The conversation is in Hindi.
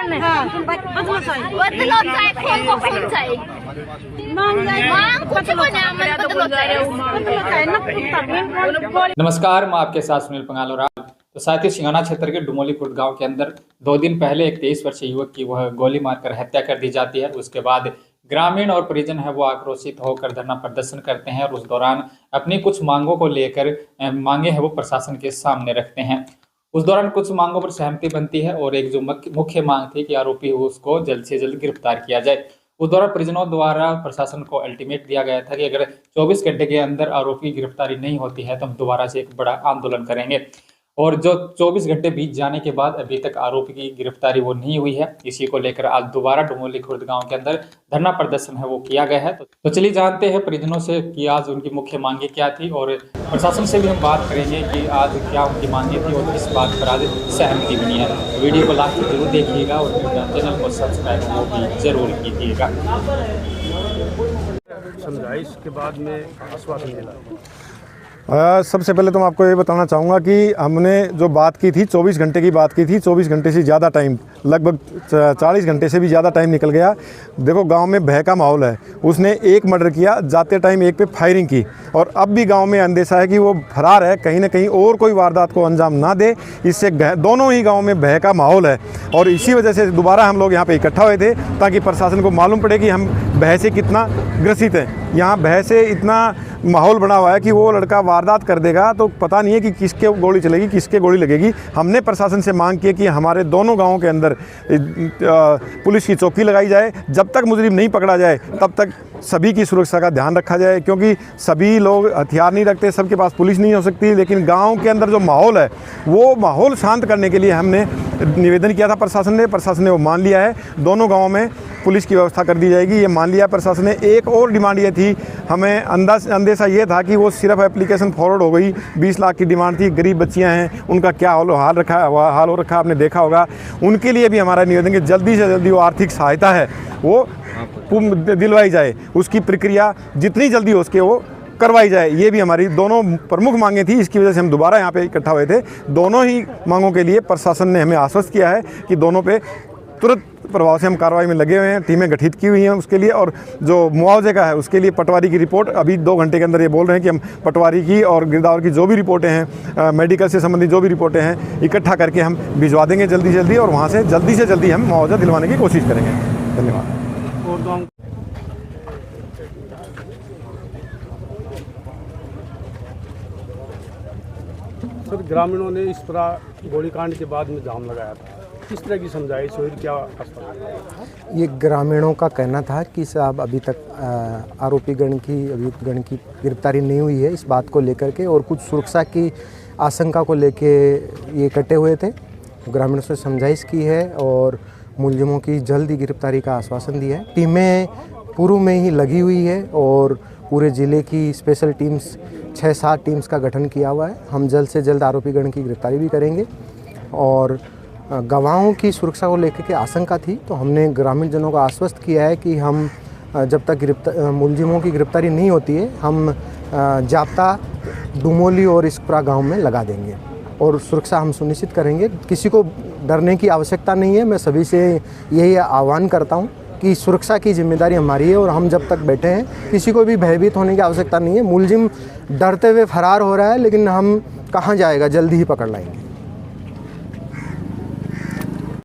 में बदलो चाहे खून को खून चाहिए मांग कुछ बना मन बदलो चाहे नमस्कार, मैं आपके साथ सुनील पंगाल और आप। तो साथ ही सिंगाना क्षेत्र के डुमोली खुर्द गांव के अंदर 2 दिन पहले एक 23 वर्षीय युवक की वह गोली मारकर हत्या कर दी जाती है। उसके बाद ग्रामीण और परिजन है वो आक्रोशित होकर धरना प्रदर्शन करते हैं और उस दौरान अपनी कुछ मांगों को लेकर मांगे है वो प्रशासन के सामने रखते हैं। उस दौरान कुछ मांगों पर सहमति बनती है और एक जो मुख्य मांग थी कि आरोपी उसको जल्द से जल्द गिरफ्तार किया जाए। उस दौरान परिजनों द्वारा प्रशासन को अल्टीमेट दिया गया था कि अगर 24 घंटे के अंदर आरोपी की गिरफ्तारी नहीं होती है तो हम दोबारा से एक बड़ा आंदोलन करेंगे। और जो 24 घंटे बीत जाने के बाद अभी तक आरोपी की गिरफ्तारी वो नहीं हुई है। इसी को लेकर आज दोबारा डुमोली खुर्द गांव के अंदर धरना प्रदर्शन है वो किया गया है। तो चलिए जानते हैं परिजनों से कि आज उनकी मुख्य मांगे क्या थी और प्रशासन से भी हम बात करेंगे कि आज क्या उनकी मांगे थी और किस बात पर आज सहमति बनी है। वीडियो को लास्ट तक जरूर देखिएगा और चैनल को सब्सक्राइब वो भी जरूर कीजिएगा। समझाइश के बाद में आश्वासन मिला। सबसे पहले तो मैं आपको ये बताना चाहूँगा कि हमने जो बात की थी 24 घंटे की बात की थी, 24 घंटे से ज़्यादा टाइम, लगभग 40 घंटे से भी ज़्यादा टाइम निकल गया। देखो गांव में भय का माहौल है। उसने एक मर्डर किया, जाते टाइम एक पे फायरिंग की और अब भी गांव में अंदेशा है कि वो फरार है, कहीं ना कहीं और कोई वारदात को अंजाम ना दे। इससे दोनों ही गाँव में भय का माहौल है और इसी वजह से दोबारा हम लोग यहाँ पर इकट्ठा हुए थे ताकि प्रशासन को मालूम पड़े कि हम भय से कितना ग्रसित हैं। यहाँ भय से इतना माहौल बना हुआ है कि वो लड़का वारदात कर देगा तो पता नहीं है कि किसके गोली चलेगी, किसके गोली लगेगी। हमने प्रशासन से मांग की कि हमारे दोनों गांवों के अंदर पुलिस की चौकी लगाई जाए। जब तक मुजरिम नहीं पकड़ा जाए तब तक सभी की सुरक्षा का ध्यान रखा जाए, क्योंकि सभी लोग हथियार नहीं रखते, सबके पास पुलिस नहीं हो सकती। लेकिन गाँव के अंदर जो माहौल है वो माहौल शांत करने के लिए हमने निवेदन किया था। प्रशासन ने वो मान लिया है। दोनों गाँवों में पुलिस की व्यवस्था कर दी जाएगी, ये मान लिया प्रशासन ने। एक और डिमांड ये थी, हमें अंदेशा ये था कि वो सिर्फ एप्लीकेशन फॉरवर्ड हो गई। 20 लाख की डिमांड थी। गरीब बच्चियां हैं, उनका क्या हाल हो रखा आपने देखा होगा। उनके लिए भी हमारा निवेदन कि जल्दी से जल्दी वो आर्थिक सहायता है वो दिलवाई जाए, उसकी प्रक्रिया जितनी जल्दी हो सके वो करवाई जाए। ये भी हमारी दोनों प्रमुख मांगें थी। इसकी वजह से हम दोबारा यहाँ पे इकट्ठा हुए थे। दोनों ही मांगों के लिए प्रशासन ने हमें आश्वस्त किया है कि दोनों पे तुरंत प्रभाव से हम कार्रवाई में लगे हुए हैं। टीमें गठित की हुई हैं उसके लिए। और जो मुआवजे का है उसके लिए पटवारी की रिपोर्ट अभी 2 घंटे के अंदर ये बोल रहे हैं कि हम पटवारी की और गिरदावर की जो भी रिपोर्टें हैं, मेडिकल से संबंधित जो भी रिपोर्टें हैं, इकट्ठा करके हम भिजवा देंगे जल्दी से जल्दी और वहाँ से जल्दी हम मुआवजा दिलवाने की कोशिश करेंगे। धन्यवाद। सर, ग्रामीणों ने इस तरह गोलीकांड के बाद में जाम लगाया था, किस तरह की समझाइश हुई, क्या आश्वासन? ये ग्रामीणों का कहना था कि साहब अभी तक आरोपी गण की गिरफ्तारी नहीं हुई है, इस बात को लेकर के और कुछ सुरक्षा की आशंका को लेके ये इकट्ठे हुए थे। ग्रामीणों से समझाइश की है और मुलजिमों की जल्दी गिरफ्तारी का आश्वासन दिया है। टीमें पूर्व में ही लगी हुई है और पूरे ज़िले की स्पेशल टीम्स 6-7 टीम्स का गठन किया हुआ है। हम जल्द से जल्द आरोपी गण की गिरफ्तारी भी करेंगे। और गवाहों की सुरक्षा को लेकर के आशंका थी तो हमने ग्रामीण जनों को आश्वस्त किया है कि हम जब तक मुलजिमों की गिरफ्तारी नहीं होती है हम जाप्ता डुमोली और इस्कपुरा गांव में लगा देंगे और सुरक्षा हम सुनिश्चित करेंगे। किसी को डरने की आवश्यकता नहीं है। मैं सभी से यही आह्वान करता हूं कि सुरक्षा की जिम्मेदारी हमारी है और हम जब तक बैठे हैं किसी को भी भयभीत होने की आवश्यकता नहीं है। मुलजिम डरते हुए फरार हो रहा है लेकिन हम कहाँ जाएगा, जल्दी ही पकड़ लाएंगे।